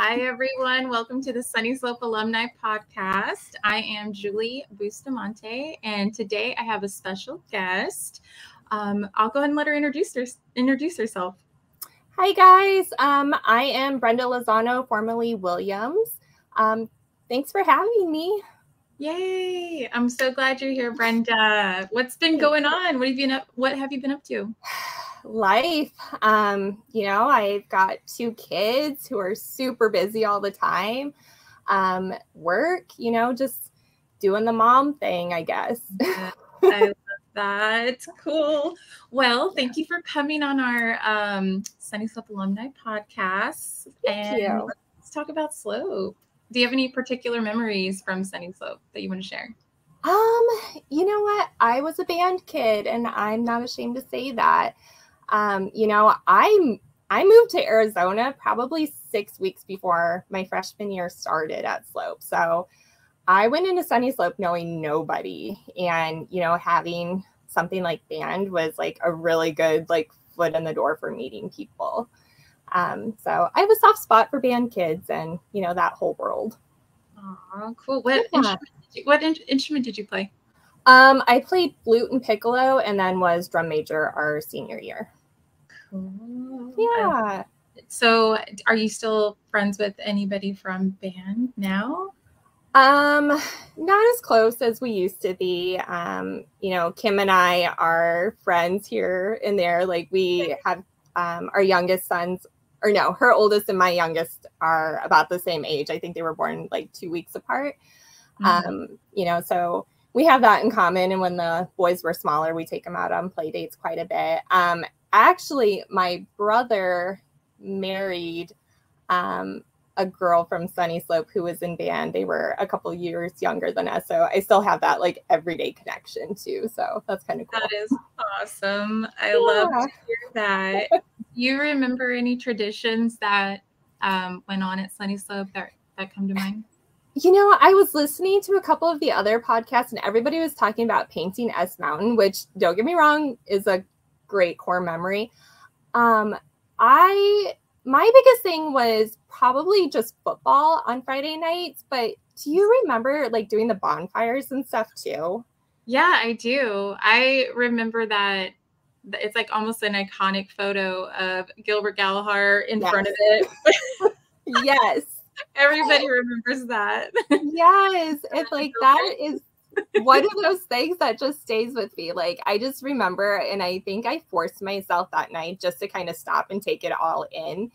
Hi, everyone. Welcome to the Sunnyslope Alumni podcast. I am Julie Bustamante, and today I have a special guest. I'll go ahead and let her introduce herself. Hi, guys. I am Brenda Lozano, formerly Williams. Thanks for having me. Yay! I'm so glad you're here, Brenda. What's been going on? What have you been up to? Life. I've got 2 kids who are super busy all the time. Work, just doing the mom thing, I guess. I love that. Cool. Well, thank you for coming on our Sunnyslope Alumni podcast. Thank you. Let's talk about Slope. Do you have any particular memories from Sunnyslope that you want to share? You know what? I was a band kid, and I'm not ashamed to say that. I moved to Arizona probably 6 weeks before my freshman year started at Slope. So I went into Sunnyslope knowing nobody, and, having something like band was like a really good, foot in the door for meeting people. So I have a soft spot for band kids and, that whole world. Oh, cool. What instrument did you play? I played flute and piccolo and then was drum major our senior year. Cool. Yeah. So are you still friends with anybody from band now? Not as close as we used to be. Kim and I are friends here and there. Like, we have our youngest sons, or no, her oldest and my youngest are about the same age. I think they were born 2 weeks apart. Mm-hmm. So we have that in common. And when the boys were smaller, we take them out on play dates quite a bit. Actually, my brother married a girl from Sunnyslope who was in band. They were a couple years younger than us. So I still have that everyday connection too. So that's kind of cool. That is awesome. I love to hear that. Do you remember any traditions that went on at Sunnyslope that come to mind? I was listening to a couple of the other podcasts and everybody was talking about painting S Mountain, which, don't get me wrong, is a great core memory. My biggest thing was probably just football on Friday nights, but do you remember doing the bonfires and stuff too? Yeah, I do. I remember that it's almost an iconic photo of Gilbert Galahar in front of it. Yes. Everybody remembers that. Yes. It's that is one of those things that just stays with me. I just remember, and I think I forced myself that night just to kind of stop and take it all in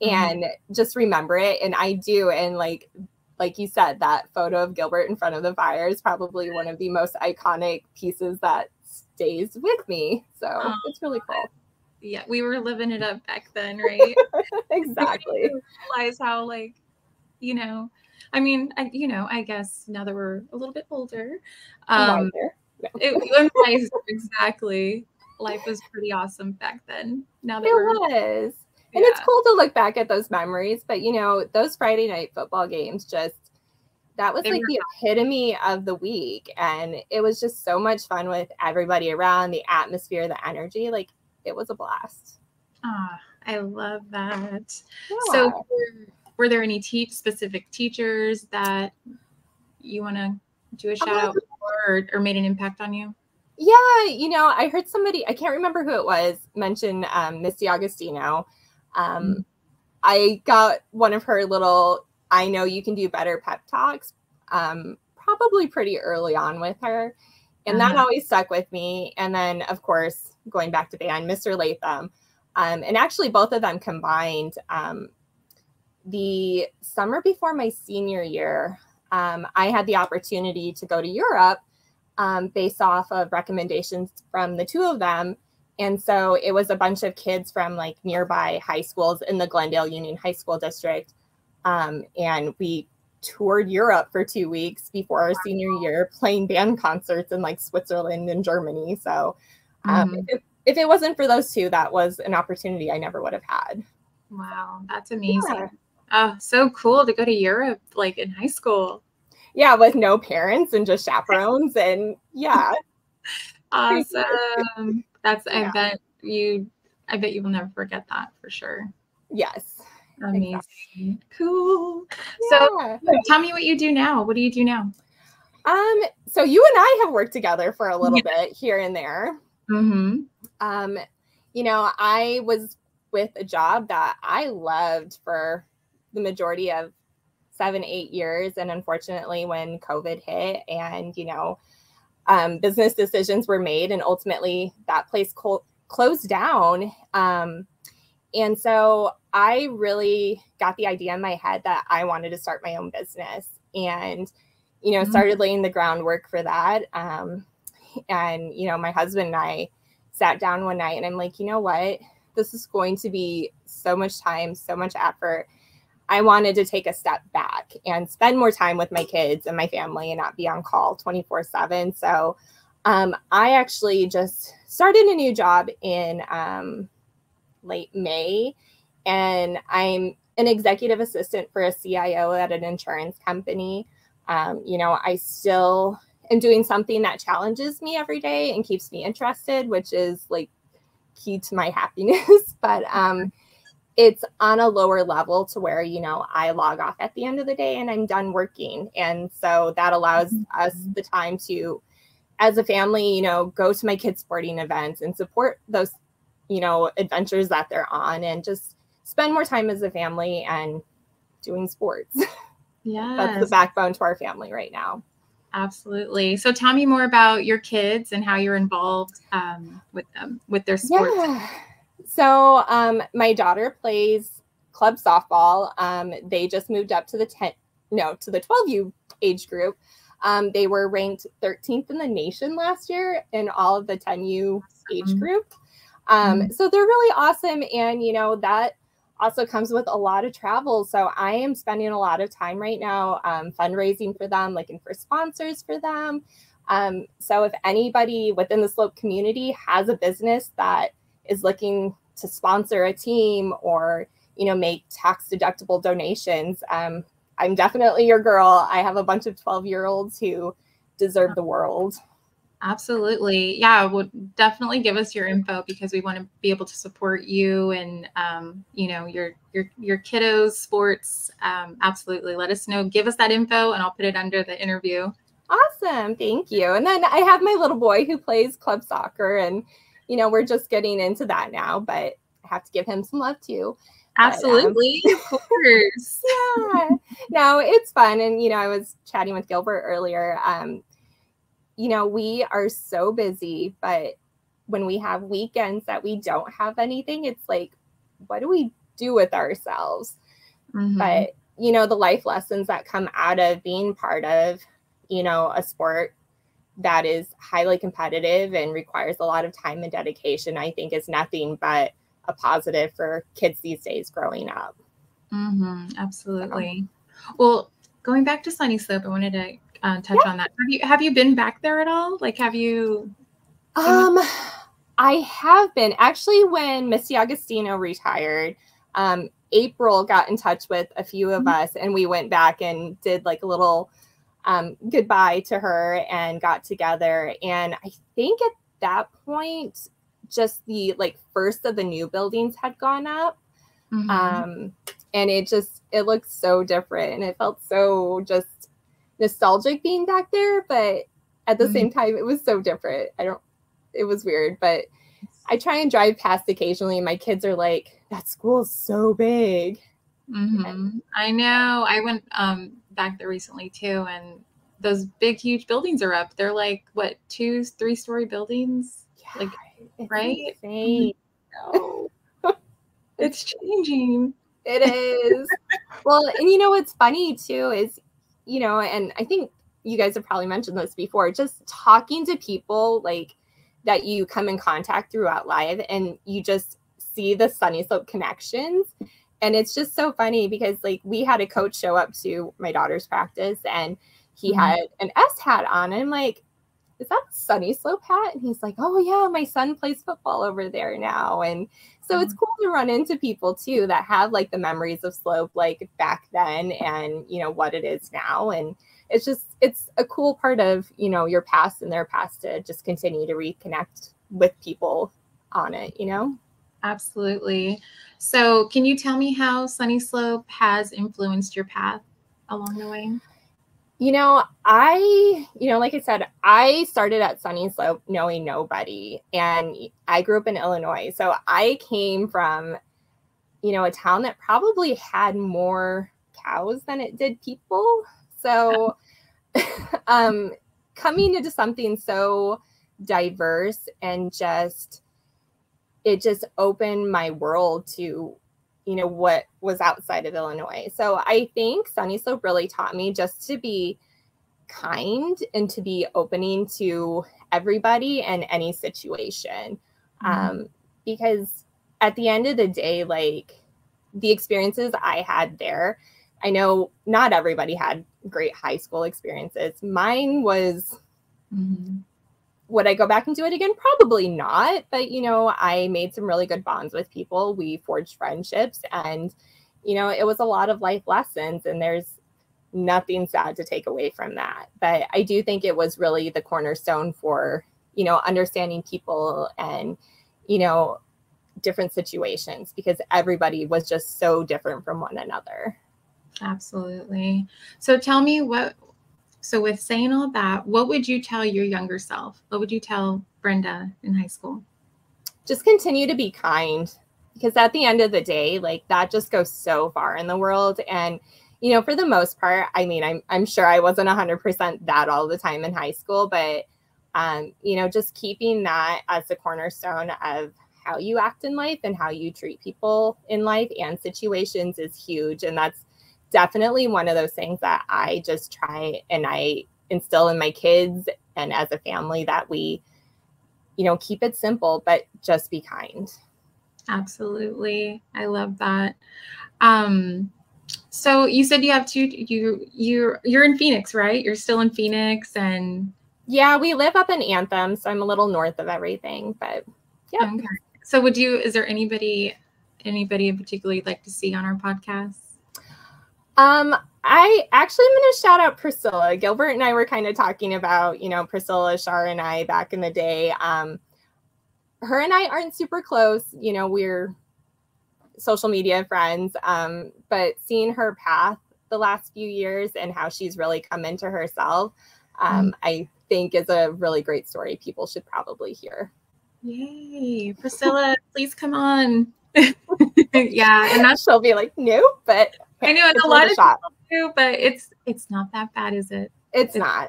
and just remember it. And I do. And like you said, that photo of Gilbert in front of the fire is probably one of the most iconic pieces that stays with me. So it's really cool. Yeah, we were living it up back then, right? Exactly. Realize how I guess now that we're a little bit older, exactly. Life was pretty awesome back then. Now that it was. Yeah. And it's cool to look back at those memories, but those Friday night football games, that was the epitome of the week. And it was just so much fun with everybody around, the atmosphere, the energy. It was a blast. I love that. Yeah. So were there any specific teachers that you want to do a shout out for or made an impact on you? Yeah, I heard somebody, I can't remember who it was, mention Misty Agostino. I got one of her little, I know you can do better pep talks, probably pretty early on with her. And that always stuck with me. And then, of course, going back to band, Mr. Latham. And actually, both of them combined. The summer before my senior year, I had the opportunity to go to Europe based off of recommendations from the 2 of them. And so it was a bunch of kids from nearby high schools in the Glendale Union High School District. And we toured Europe for 2 weeks before our senior year, playing band concerts in Switzerland and Germany. So if it wasn't for those 2, that was an opportunity I never would have had. Wow, that's amazing. Yeah. Oh, so cool to go to Europe in high school. Yeah, with no parents and just chaperones, and yeah. Awesome. I bet you will never forget that for sure. Yes. Amazing. Exactly. Cool. Yeah. So tell me what you do now. What do you do now? So you and I have worked together for a little bit here and there. Mm-hmm. You know, I was with a job that I loved for the majority of 7-8 years. And unfortunately, when COVID hit and, you know, business decisions were made, and ultimately that place closed down. And so I really got the idea in my head that I wanted to start my own business, and, you know, started laying the groundwork for that. And, you know, my husband and I sat down one night and I'm like, you know what, this is going to be so much time, so much effort. I wanted to take a step back and spend more time with my kids and my family and not be on call 24/7. So I actually just started a new job in late May, and I'm an executive assistant for a CIO at an insurance company. You know, I still am doing something that challenges me every day and keeps me interested, which is like key to my happiness. But it's on a lower level to where, you know, I log off at the end of the day and I'm done working. And so that allows us the time to, as a family, you know, go to my kids' sporting events and support those, you know, adventures that they're on, and just spend more time as a family and doing sports. Yeah. That's the backbone to our family right now. Absolutely. So tell me more about your kids and how you're involved with them, with their sports. Yeah. So my daughter plays club softball. They just moved up to the 12U age group. They were ranked 13th in the nation last year in all of the 10U age group. So they're really awesome. And, you know, that also comes with a lot of travel. So I am spending a lot of time right now fundraising for them, looking for sponsors for them. So if anybody within the Slope community has a business that is looking to sponsor a team or, you know, make tax deductible donations, I'm definitely your girl. I have a bunch of 12-year-olds who deserve the world. Absolutely. Yeah, well, definitely give us your info, because we want to be able to support you and, you know, your kiddos' sports. Absolutely. Let us know. Give us that info and I'll put it under the interview. Awesome. Thank you. And then I have my little boy who plays club soccer, and, you know, we're just getting into that now, but I have to give him some love too. Absolutely. But, of course. Yeah. No, it's fun. And, you know, I was chatting with Gilbert earlier. You know, we are so busy, but when we have weekends that we don't have anything, it's like, what do we do with ourselves? But, you know, the life lessons that come out of being part of, you know, a sport that is highly competitive and requires a lot of time and dedication, I think is nothing but a positive for kids these days growing up. Absolutely. So. Well, going back to Sunnyslope, I wanted to touch on that. Have you been back there at all? Like, have you? I have been. Actually, when Missy Agostino retired, April got in touch with a few of us, and we went back and did like a little goodbye to her and got together. And I think at that point, just the like first of the new buildings had gone up. And it looked so different, and it felt so just nostalgic being back there, but at the same time it was so different. It was weird, but I try and drive past occasionally, and my kids are like, that school is so big. I know. I went back there recently too, and those big huge buildings are up. They're like, what, 2-3-story buildings? Yeah, like, right? Insane. No. It's changing. It is. Well, and you know what's funny too is, you know, and I think you guys have probably mentioned this before, just talking to people like that you come in contact throughout life, and you just see the Sunnyslope connections. And it's just so funny because like we had a coach show up to my daughter's practice, and he had an S hat on, and I'm like, is that a Sunnyslope hat? And he's like, oh yeah, my son plays football over there now. And so it's cool to run into people too that have like the memories of Slope like back then, and, you know, what it is now. And it's a cool part of, you know, your past and their past to just continue to reconnect with people on it, you know? Absolutely. So can you tell me how Sunnyslope has influenced your path along the way? Like I said, I started at Sunnyslope knowing nobody, and I grew up in Illinois. So I came from, a town that probably had more cows than it did people. So coming into something so diverse and it just opened my world to, what was outside of Illinois. So I think Sunnyslope really taught me just to be kind and to be opening to everybody and any situation. Because at the end of the day, like the experiences I had there, I know not everybody had great high school experiences. Mine was, would I go back and do it again? Probably not. But, I made some really good bonds with people. We forged friendships, and, it was a lot of life lessons, and there's nothing sad to take away from that. But I do think it was really the cornerstone for, understanding people and, different situations, because everybody was just so different from one another. Absolutely. So tell me so with saying all that, what would you tell your younger self? What would you tell Brenda in high school? Just continue to be kind, because at the end of the day, like that just goes so far in the world. And, for the most part, I mean, I'm sure I wasn't 100% that all the time in high school, but, just keeping that as the cornerstone of how you act in life and how you treat people in life and situations is huge. And that's definitely one of those things that I just try and I instill in my kids and as a family, that we, keep it simple, but just be kind. Absolutely. I love that. So you said you have you're in Phoenix, right? You're still in Phoenix. And yeah, we live up in Anthem, so I'm a little north of everything, but yeah. Okay. So is there anybody in particular you'd like to see on our podcast? I actually am going to shout out Priscilla. Gilbert and I were kind of talking about, Priscilla, Shar, and I back in the day. Her and I aren't super close. We're social media friends. But seeing her path the last few years and how she's really come into herself, I think is a really great story people should probably hear. Yay. Priscilla, please come on. Yeah. And she'll be like, nope, but I know it's a lot of people do, but it's not that bad, is it? It's not.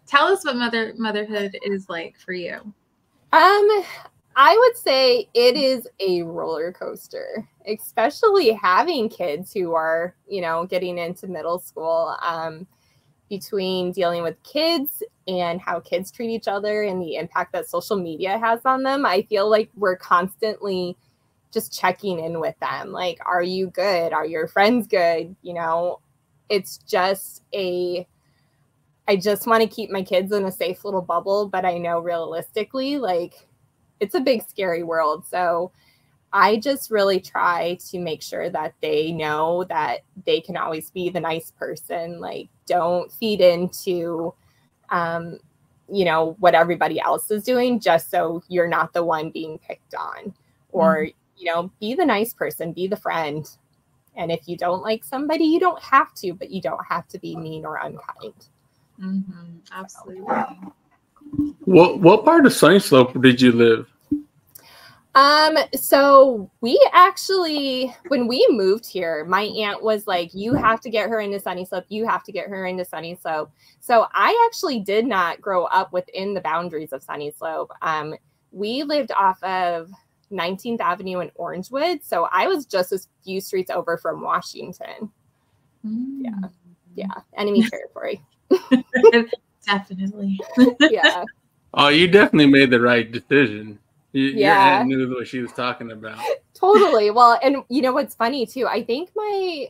Tell us what motherhood is like for you. I would say it is a roller coaster, especially having kids who are, getting into middle school, between dealing with kids and how kids treat each other and the impact that social media has on them. I feel like we're constantly just checking in with them. Like, are you good? Are your friends good? It's just I just want to keep my kids in a safe little bubble, but I know realistically, like, it's a big, scary world. So I just really try to make sure that they know that they can always be the nice person. Like, don't feed into, what everybody else is doing just so you're not the one being picked on. Or, be the nice person, be the friend. And if you don't like somebody, you don't have to, but you don't have to be mean or unkind. Absolutely. What part of Sunnyslope did you live? So we actually, when we moved here, my aunt was like, you have to get her into Sunnyslope. You have to get her into Sunnyslope. So I actually did not grow up within the boundaries of Sunnyslope. We lived off of 19th Avenue in Orangewood. So I was just a few streets over from Washington. Yeah. Enemy territory. Definitely. Yeah. Oh, you definitely made the right decision. Your aunt knew what she was talking about. Totally. Well, and what's funny too, I think my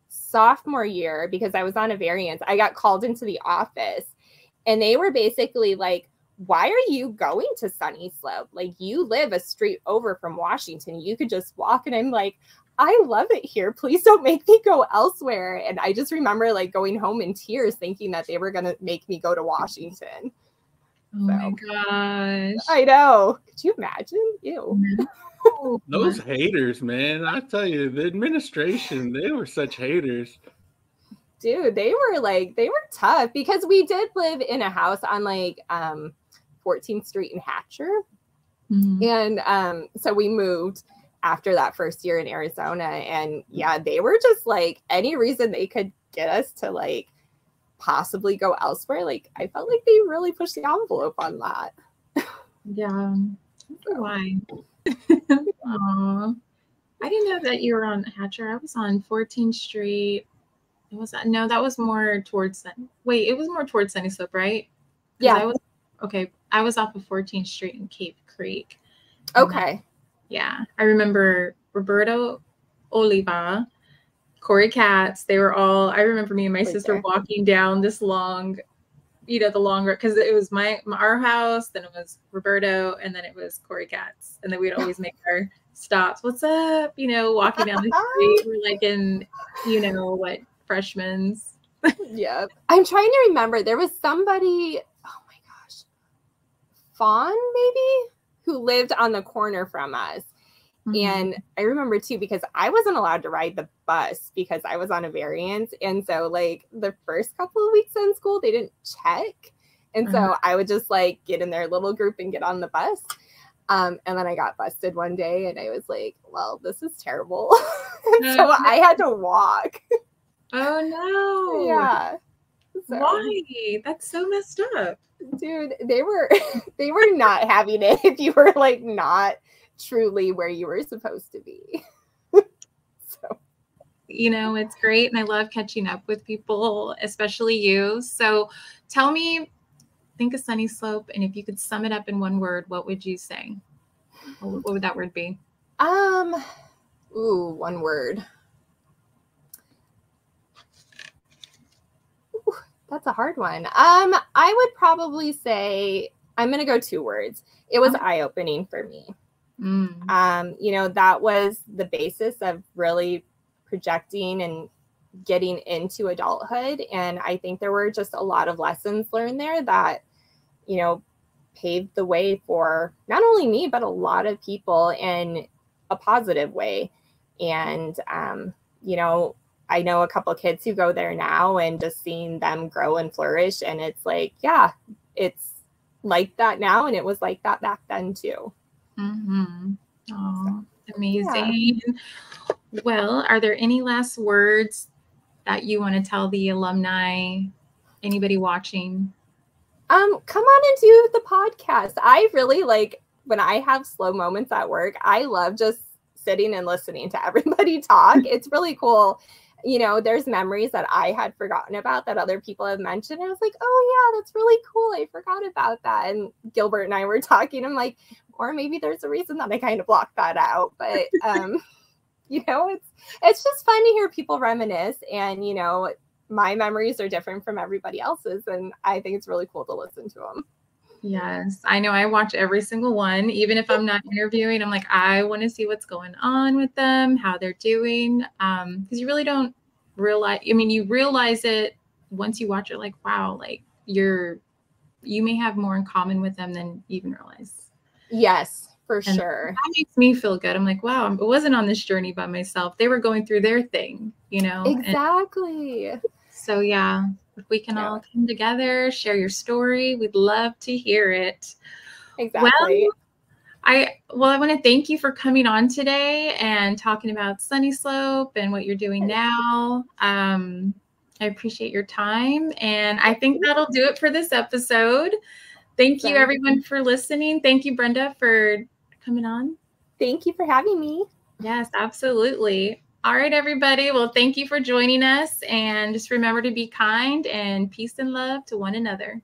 sophomore year, because I was on a variance, I got called into the office and they were basically like, why are you going to Sunnyslope? Like, you live a street over from Washington. You could just walk. And I'm like, I love it here. Please don't make me go elsewhere. And I just remember like going home in tears thinking that they were going to make me go to Washington. Oh my gosh. I know. Could you imagine? Ew. No. Those haters, man. I tell you, the administration, they were such haters. Dude, they were tough because we did live in a house on like 14th Street in Hatcher. Mm-hmm. And so we moved after that first year in Arizona. And yeah, they were just like any reason they could get us to like possibly go elsewhere. Like I felt like they really pushed the envelope on that. Yeah. Why? Aww. I didn't know that you were on Hatcher. I was on 14th Street. Was that? No, that was more towards it was more towards Sunnyslope, right? Yeah. I was off of 14th Street in Cape Creek. Okay. Yeah. I remember Roberto Oliva, Corey Katz. They were all, I remember me and my sister walking down this long, the long road, because it was our house, then it was Roberto, and then it was Corey Katz. And then we'd always make our stops. What's up? Walking down the street. We're like in, freshmen. Yeah. I'm trying to remember. There was somebody, oh my gosh, Fawn maybe, who lived on the corner from us. Mm-hmm. And I remember too, because I wasn't allowed to ride the bus because I was on a variance. And so like the first couple of weeks in school, they didn't check. And so I would just like get in their little group and get on the bus. And then I got busted one day and I was like, well, this is terrible. So I had to walk. Oh no. Yeah. So, why? That's so messed up. Dude, they were not having it if you were like not truly where you were supposed to be. So it's great and I love catching up with people, especially you. So tell me, think of Sunnyslope, and if you could sum it up in one word, what would you say? What would that word be? One word. That's a hard one. I would probably say, I'm going to go 2 words. It was eye-opening for me. That was the basis of really projecting and getting into adulthood. And I think there were just a lot of lessons learned there that, paved the way for not only me, but a lot of people in a positive way. And, I know a couple of kids who go there now and just seeing them grow and flourish. And it's like, yeah, it's like that now. And it was like that back then too. Mm-hmm. Oh, amazing. Yeah. Well, are there any last words that you want to tell the alumni, anybody watching? Come on and do the podcast. I really like when I have slow moments at work. I love just sitting and listening to everybody talk. It's really cool. There's memories that I had forgotten about that other people have mentioned. I was like, oh yeah, that's really cool. I forgot about that. And Gilbert and I were talking. I'm like, or maybe there's a reason that I kind of blocked that out. But, it's just fun to hear people reminisce. And, my memories are different from everybody else's. And I think it's really cool to listen to them. Yes, I know. I watch every single one, even if I'm not interviewing. I'm like, I want to see what's going on with them, how they're doing. Because you really don't realize. I mean, you realize it once you watch it. Like, wow, like you may have more in common with them than you even realize. Yes, for sure. That makes me feel good. I'm like, wow, I wasn't on this journey by myself. They were going through their thing, Exactly. And so yeah. If we can all come together, share your story, we'd love to hear it. Exactly. I want to thank you for coming on today and talking about Sunnyslope and what you're doing now. I appreciate your time, and I think that'll do it for this episode. Thank you, everyone, for listening. Thank you, Brenda, for coming on. Thank you for having me. Yes, absolutely. All right, everybody. Well, thank you for joining us. And just remember to be kind and peace and love to one another.